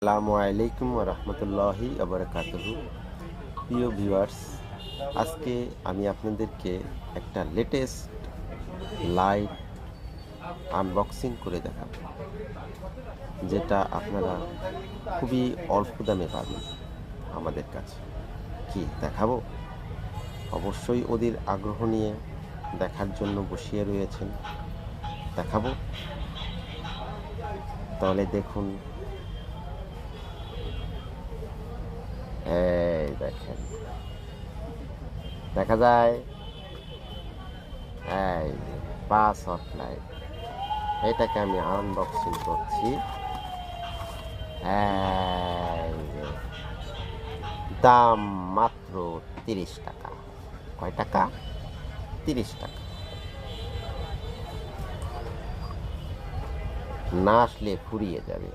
আসসালামু আলাইকুম রহমতুল্লাহি আবরকাতুহু। প্রিয় ভিউয়ার্স, আজকে আমি আপনাদেরকে একটা লেটেস্ট লাইট আনবক্সিং করে দেখাবো, যেটা আপনারা খুবই অল্প দামে পাবেন আমাদের কাছে। কি দেখাবো? অবশ্যই ওদের আগ্রহ নিয়ে দেখার জন্য বসিয়ে রয়েছেন। দেখাবো, তাহলে দেখুন। এই দেখেন, দেখা যায় এই 5 ওয়াট লাইট। এটাকে আমি আনবক্সিং করছি। এই যে, দাম মাত্র 30 টাকা। কয় টাকা? 30 টাকা। না আসলে ফুরিয়ে যাবে।